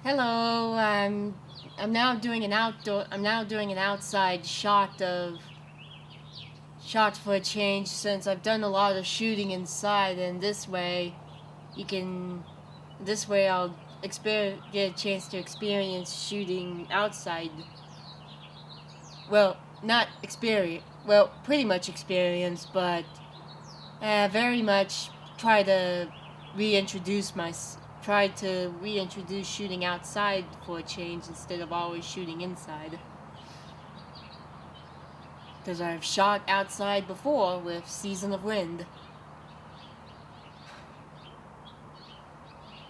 Hello, I'm now doing an outside shot for a change, since I've done a lot of shooting inside, and this way I'll get a chance to experience shooting outside. Well, not experience, well, pretty much experience, but very much try to reintroduce shooting outside for a change instead of always shooting inside. Because I've shot outside before with Season of Wind.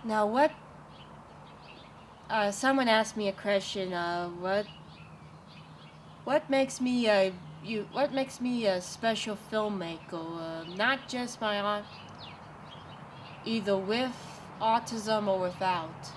Now someone asked me a question, what makes me a special filmmaker? Not just my art, either with autism or without.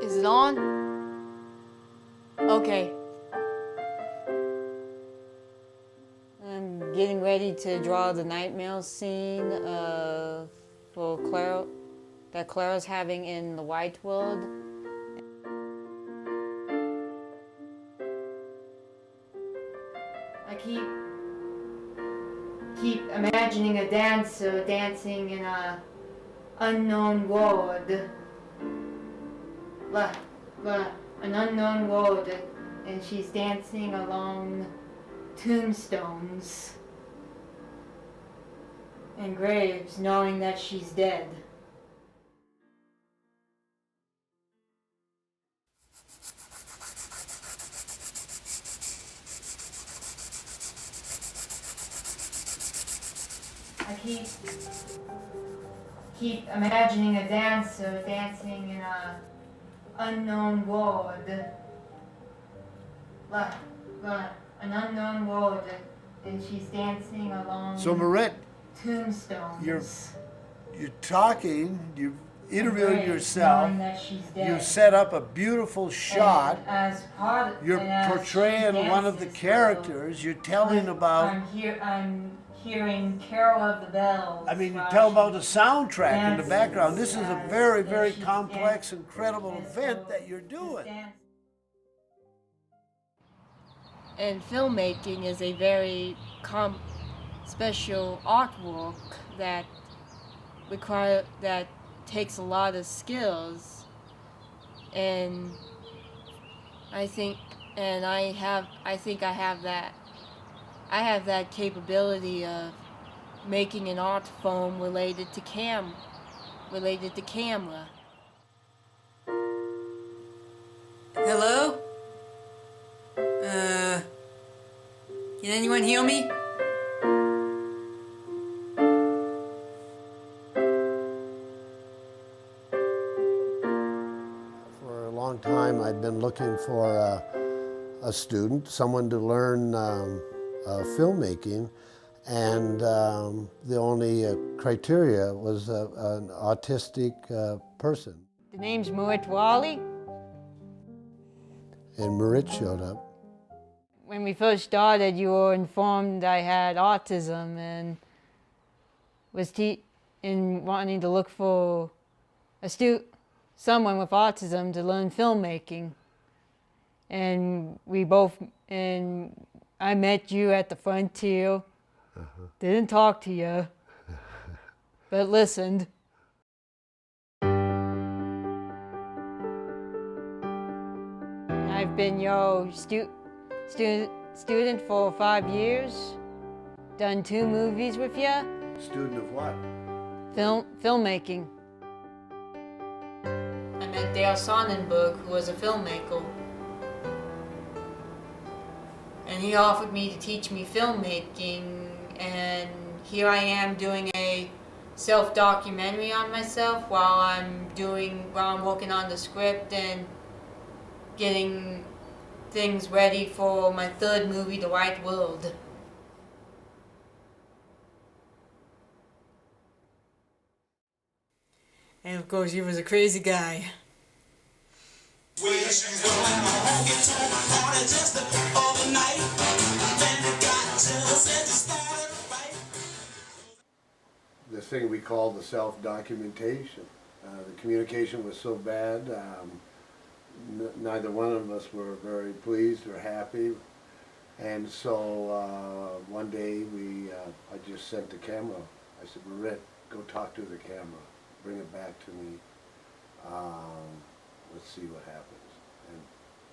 Is it on? Okay. I'm getting ready to draw the night mail scene for Clara, that Clara's having in the White World. I keep imagining a dancer dancing in a unknown world. An unknown world, and she's dancing along tombstones and graves, knowing that she's dead. I keep imagining a dancer dancing in a unknown world. An unknown world, and she's dancing along So Marit, tombstones. you're talking, you're interviewing yourself, you set up a beautiful shot, you're portraying one of the characters, you're telling about... I'm hearing Carol of the Bells. I mean, you tell about the soundtrack in the background. This is a very, very complex, incredible event that you're doing. And filmmaking is a very special artwork that takes a lot of skills, and I think I have that capability of making an art form related to camera. Hello? Can anyone hear me? For a long time, I'd been looking for a student, someone to learn filmmaking, and the only criteria was an autistic person. The name's Marit Rawley. And Marit showed up. When we first started, you were informed I had autism and was wanting to look for someone with autism to learn filmmaking. And I met you at the frontier. Didn't talk to you, but listened. I've been your student for 5 years. Done 2 movies with you. Student of what? Filmmaking. I met Dale Sonnenberg, who was a filmmaker. And he offered me to teach me filmmaking, and here I am doing a self-documentary on myself while I'm working on the script and getting things ready for my third movie, The White World. And of course, he was a crazy guy. The thing we call the self-documentation. The communication was so bad, neither one of us were very pleased or happy. And so one day I just sent the camera. I said, Marit, go talk to the camera. Bring it back to me. Let's see what happens. And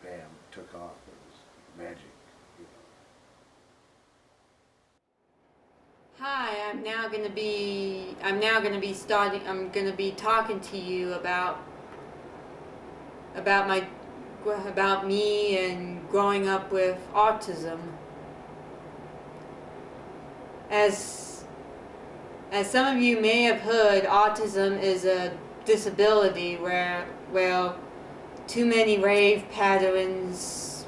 bam, it took off. It was magic. You know. Hi, I'm gonna be talking to you about me and growing up with autism. As some of you may have heard, autism is a disability where, well, too many rave patterns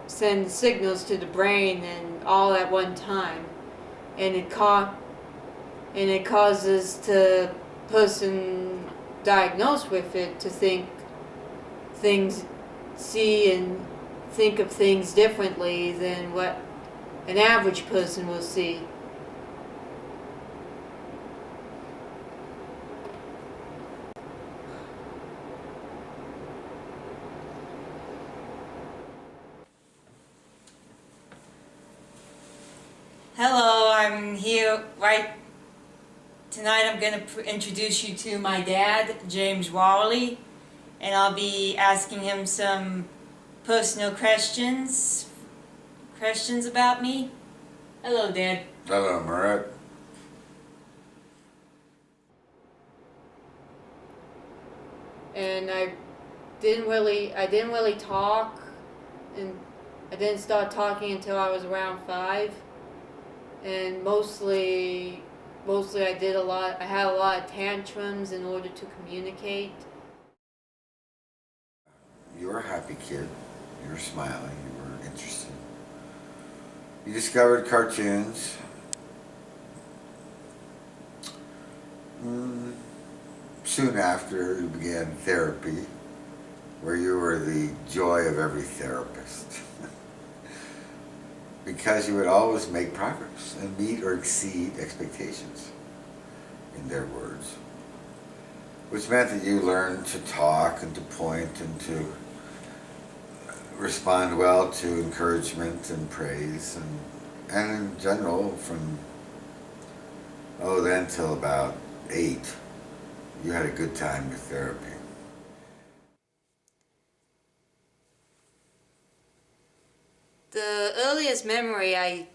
send signals to the brain and all at one time, and it causes the person diagnosed with it to see and think of things differently than what an average person will see. Hello, I'm here tonight. I'm going to introduce you to my dad, James Rawley, and I'll be asking him some personal questions about me. Hello, Dad. Hello, Marit. And I didn't really talk, and I didn't start talking until I was around 5. And mostly I had a lot of tantrums in order to communicate. You were a happy kid. You were smiling. You were interested. You discovered cartoons. Soon after, you began therapy, where you were the joy of every therapist. Because you would always make progress and meet or exceed expectations, in their words. Which meant that you learned to talk and to point and to respond well to encouragement and praise, and in general from then till about 8, you had a good time with therapy. The earliest memory I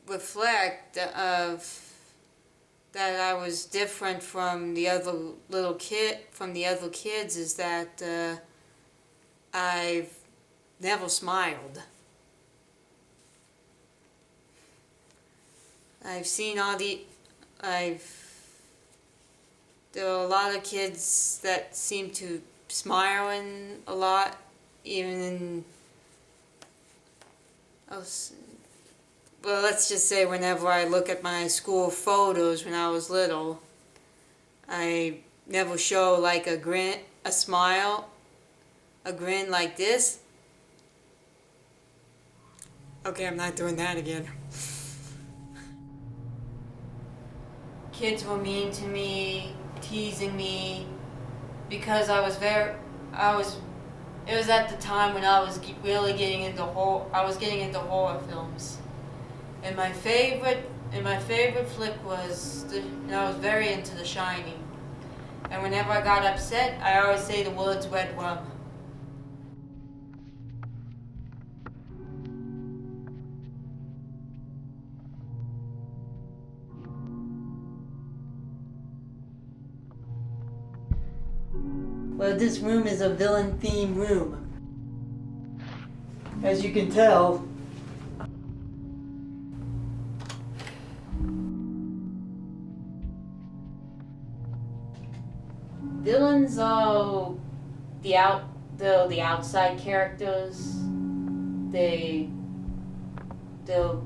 reflect of that I was different from the other kids is that I've never smiled. There are a lot of kids that seem to smile a lot, even in, well, let's just say whenever I look at my school photos when I was little, I never show like a grin like this. Okay, I'm not doing that again. Kids were mean to me, teasing me, because it was at the time when I was really getting into horror films. And my favorite flick was, I was very into The Shining. And whenever I got upset, I always say the words "red rum." Well, this room is a villain-themed room. As you can tell, Villains are the outside characters. They were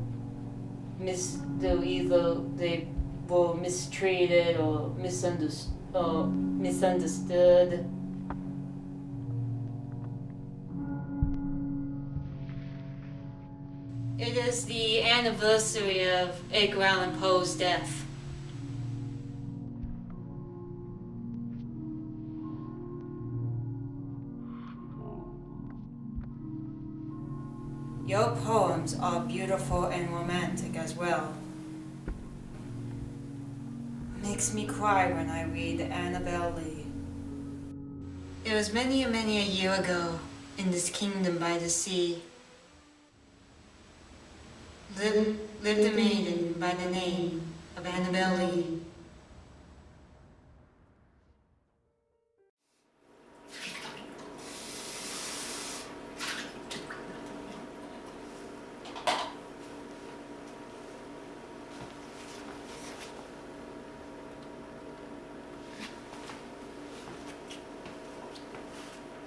mistreated or misunderstood. It is the anniversary of Edgar Allan Poe's death. Your poems are beautiful and romantic as well. Makes me cry when I read Annabel Lee. It was many a year ago, in this kingdom by the sea, lived a maiden by the name of Annabel Lee.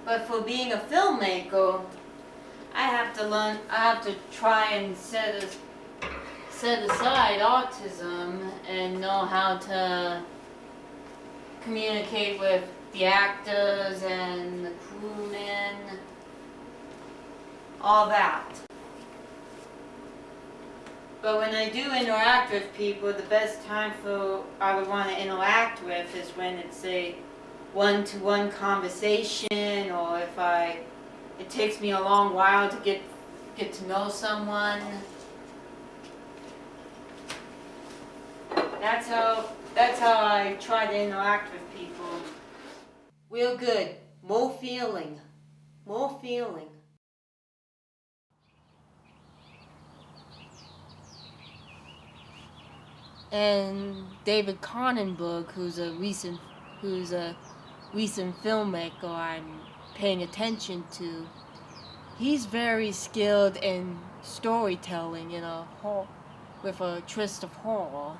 But for being a filmmaker, I have to try and set aside autism and know how to communicate with the actors and the crewmen, all that. But when I do interact with people, the best time I would want to interact with is when it's a one-to-one conversation, or if it takes me a long while to get to know someone. That's how I try to interact with people. Real good. More feeling. And David Cronenberg, who's a recent filmmaker I'm paying attention to, he's very skilled in storytelling with a twist of horror.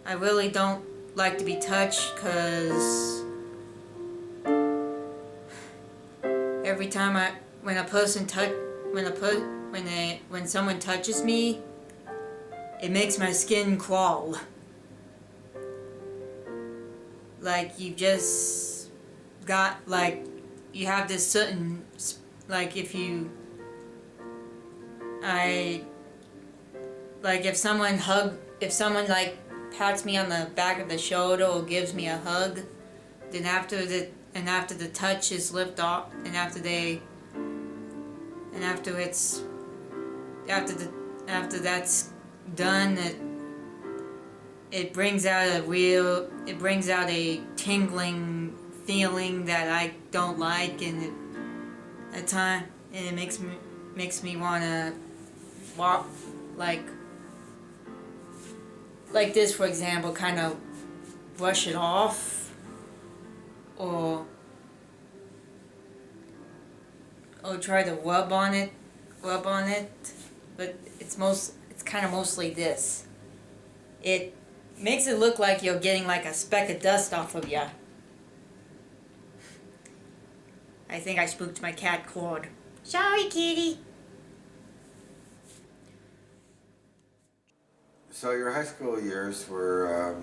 I really don't like to be touched, because every time when someone touches me, it makes my skin crawl. Like you just got you have this certain if someone pats me on the back of the shoulder or gives me a hug, then after the touch is lifted off, and after that's done, it brings out a tingling feeling that I don't like, and it makes me wanna walk like this, for example, kind of brush it off, or try to rub on it, but it's kind of mostly this. It makes it look like you're getting like a speck of dust off of you. I think I spooked my cat Claude. Sorry, kitty. So your high school years were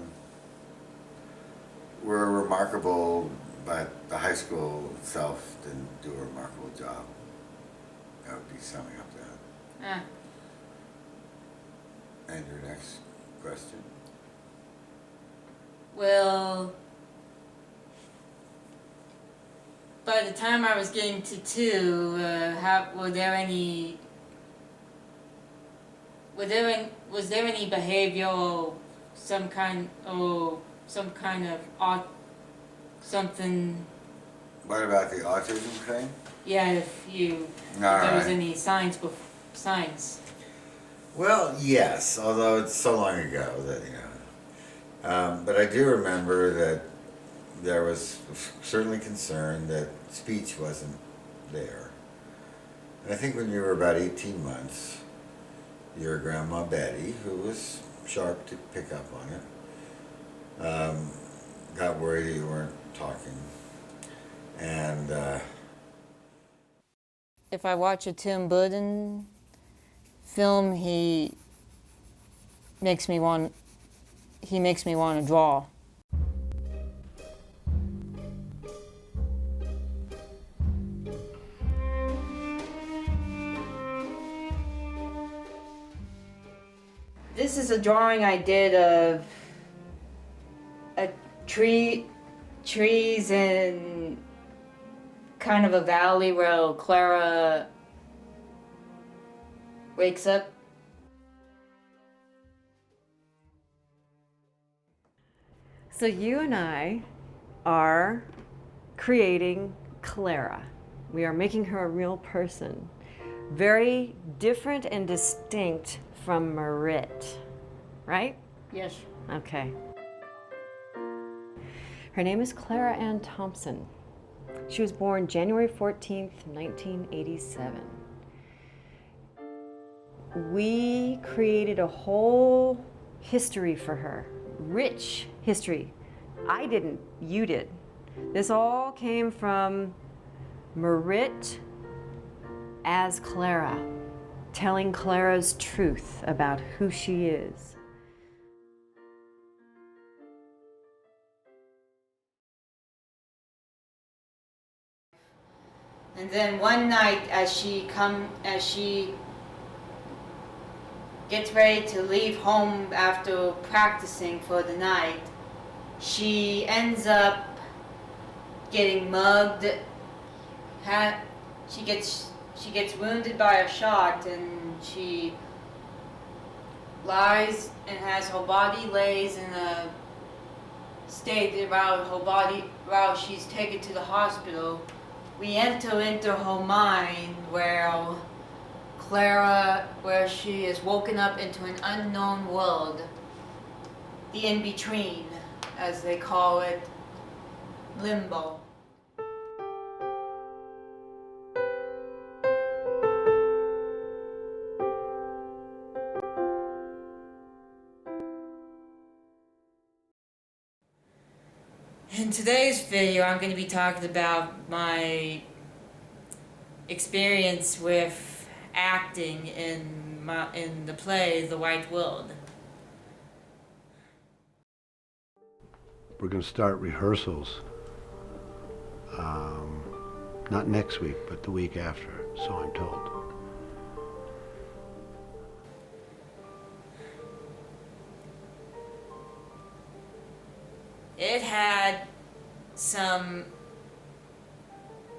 remarkable, but the high school itself didn't do a remarkable job. That would be summing up that. And your next question? Well, by the time I was getting to 2, was there any behavioral, some kind of something? What about the autism thing? Yeah, if there was any signs. Well, yes, although it's so long ago that but I do remember that there was certainly concern that speech wasn't there. And I think when you were about 18 months, your grandma Betty, who was sharp to pick up on it, got worried that you weren't talking. And If I watch a Tim Burton film, he makes me want to draw. This is a drawing I did of a trees in kind of a valley where Clara wakes up. So you and I are creating Clara. We are making her a real person. Very different and distinct from Marit, right? Yes. Okay. Her name is Clara Ann Thompson. She was born January 14th, 1987. We created a whole history for her, rich history. I didn't, you did. This all came from Marit as Clara, telling Clara's truth about who she is. And then one night, as she gets ready to leave home after practicing for the night, she ends up getting mugged. She gets wounded by a shot, and she lies and has her body lays in a state while she's taken to the hospital. We enter into her mind where she is woken up into an unknown world, the in-between, as they call it, limbo. In today's video, I'm going to be talking about my experience with acting in the play The White World. We're going to start rehearsals, not next week, but the week after, so I'm told. It had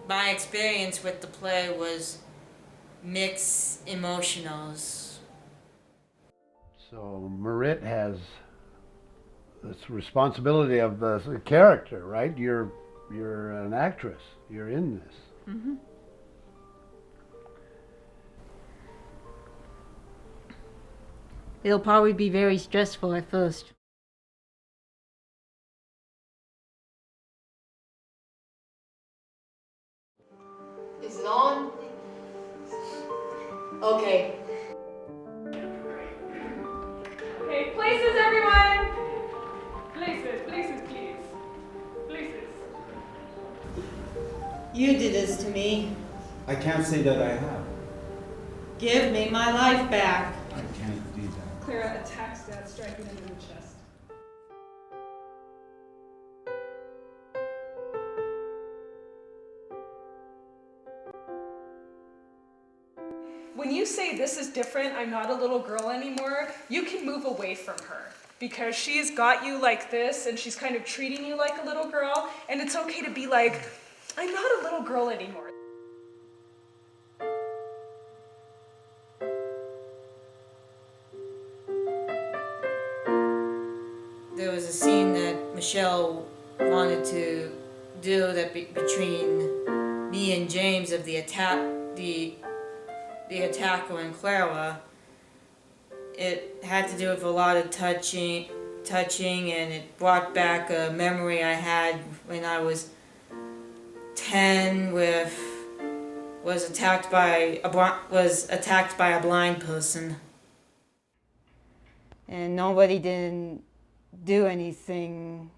my experience with the play was mixed emotionals. So Marit has this responsibility of the character, right? You're an actress. You're in this. Mm-hmm. It'll probably be very stressful at first. Is it on? Okay. Okay, places, everyone! Places, please. Places. You did this to me. I can't say that I have. Give me my life back. I can't do that. Clara attacks Dad, striking him in the chest. When you say this is different, I'm not a little girl anymore, you can move away from her. Because she's got you like this and she's kind of treating you like a little girl, and it's okay to be like, I'm not a little girl anymore. There was a scene that Michelle wanted to do that between me and James of the attacker and Clara. It had to do with a lot of touching, and it brought back a memory I had when I was 10 was attacked by a blind person. And nobody didn't do anything.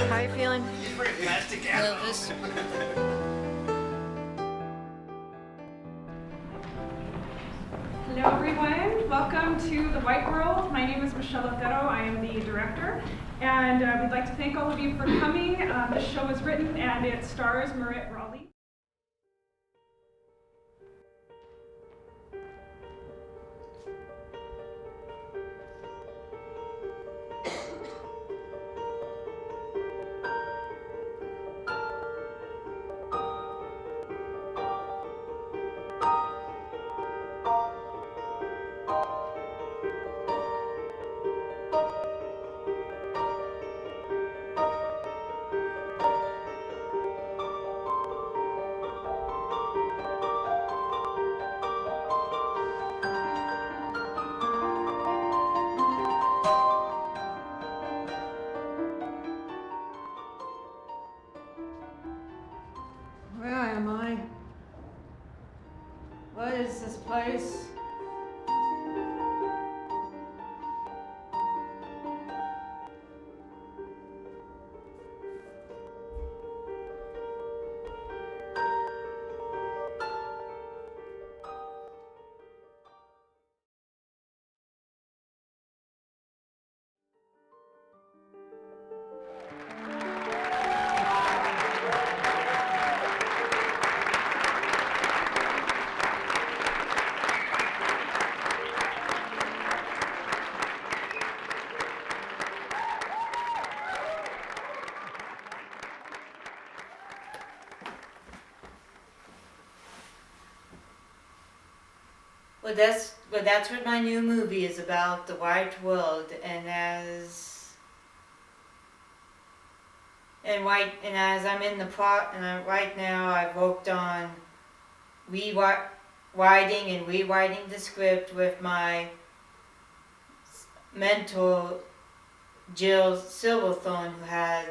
How are you feeling? Nervous. Hello everyone, welcome to The White World. My name is Michelle Otero, I am the director. And we'd like to thank all of you for coming. This show is written and it stars Marit Rawley. Where am I? What is this place? Well, that's what my new movie is about, The White World, and as I'm in the plot, and right now I've worked on writing and rewriting the script with my mentor Jill Silverthorne, who has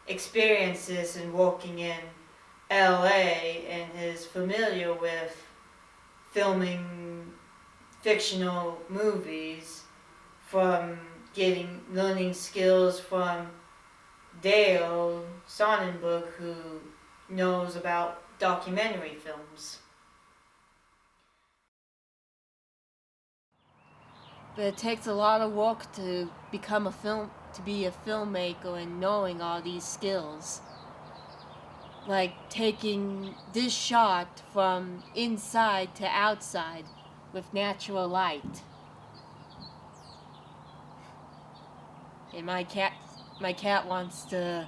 experiences in working in LA and is familiar with filming fictional movies, from learning skills from Dale Sonnenberg, who knows about documentary films. But it takes a lot of work to be a filmmaker and knowing all these skills. Like taking this shot from inside to outside with natural light. And my cat wants to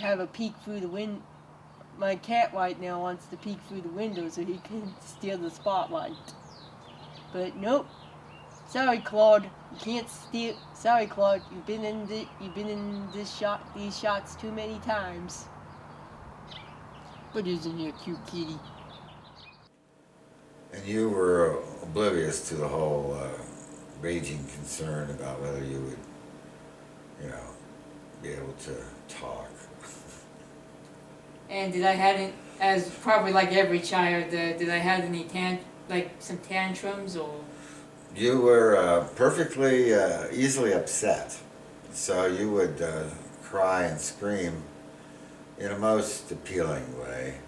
have a peek through the window. My cat right now wants to peek through the window so he can steal the spotlight. But nope. Sorry, Claude. You can't steal. Sorry, Claude. You've been in these shots too many times. But isn't he a cute kitty? And you were oblivious to the whole raging concern about whether you would, be able to talk. And did I have any, as probably like every child, did I have any some tantrums or? You were perfectly easily upset, so you would cry and scream in a most appealing way,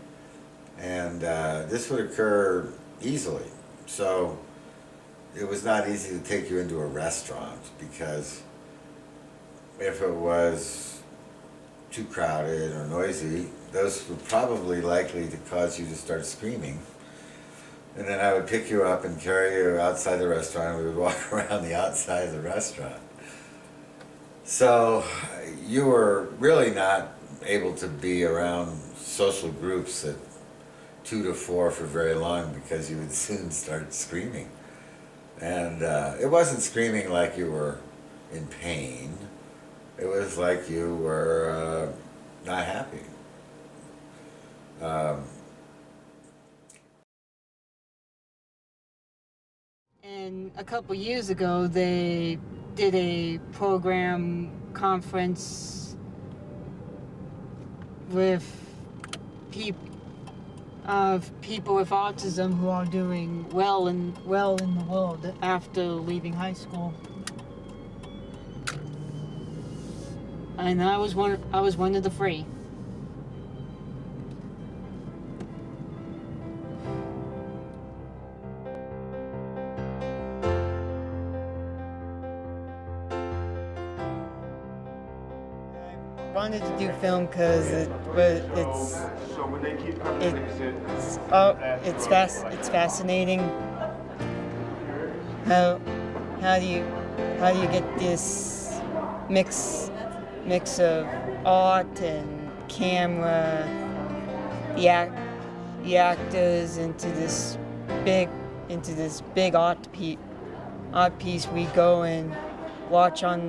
and this would occur easily. So it was not easy to take you into a restaurant, because if it was too crowded or noisy, those were probably likely to cause you to start screaming. And then I would pick you up and carry you outside the restaurant, and we would walk around the outside of the restaurant. So you were really not able to be around social groups that 2 to 4 for very long because you would soon start screaming. And it wasn't screaming like you were in pain. It was like you were not happy. And a couple years ago, they did a program conference with people with autism who are doing well in the world after leaving high school. And I was one of the 3. I wanted to do film because it's fascinating. How do you get this mix of art and camera, the actors into this big art piece we go and watch on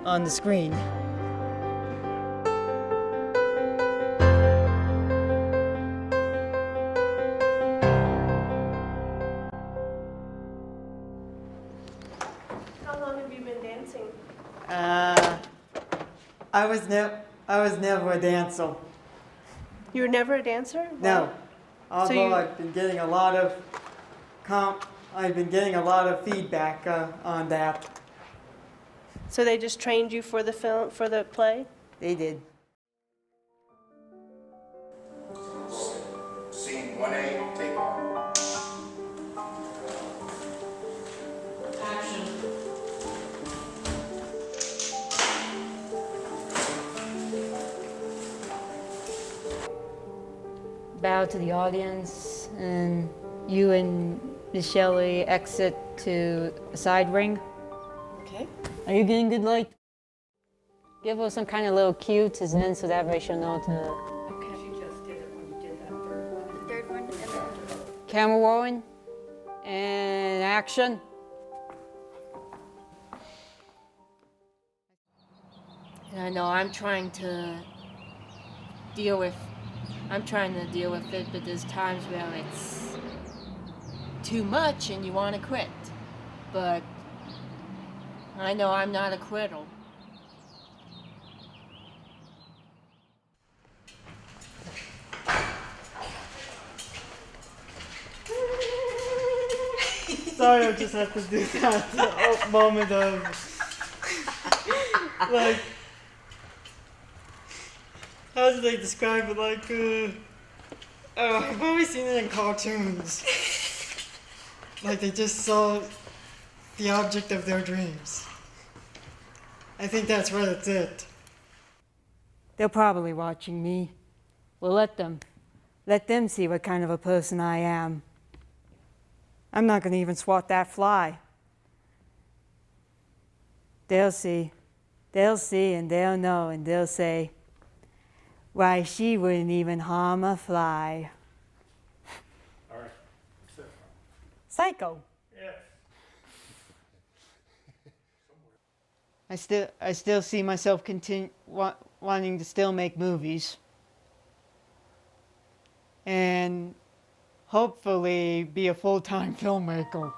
the screen. How long have you been dancing? I was never a dancer. You were never a dancer? No. Although you- I've been getting a lot of feedback on that. So they just trained you for the play? They did. Scene 1A, take one. Bow to the audience, and you and Miss Shelley exit to a side ring. Okay. Are you getting good light? Give her some kind of little cue to Zen so that way she'll know to. Okay. She just did it when you did that third one. Camera rolling, and action. And I know I'm trying to deal with it, but there's times where it's too much and you want to quit. But I know I'm not a quitter. Sorry, I just have to do that moment of like, how do they describe it? Like, I've always seen it in cartoons. Like they just saw the object of their dreams. I think that's what it's it. They're probably watching me. Well, let them see what kind of a person I am. I'm not going to even swat that fly. They'll see, and they'll know, and they'll say, why, she wouldn't even harm a fly. All right. Psycho. Yes. I still see myself wanting to still make movies. And hopefully be a full-time filmmaker.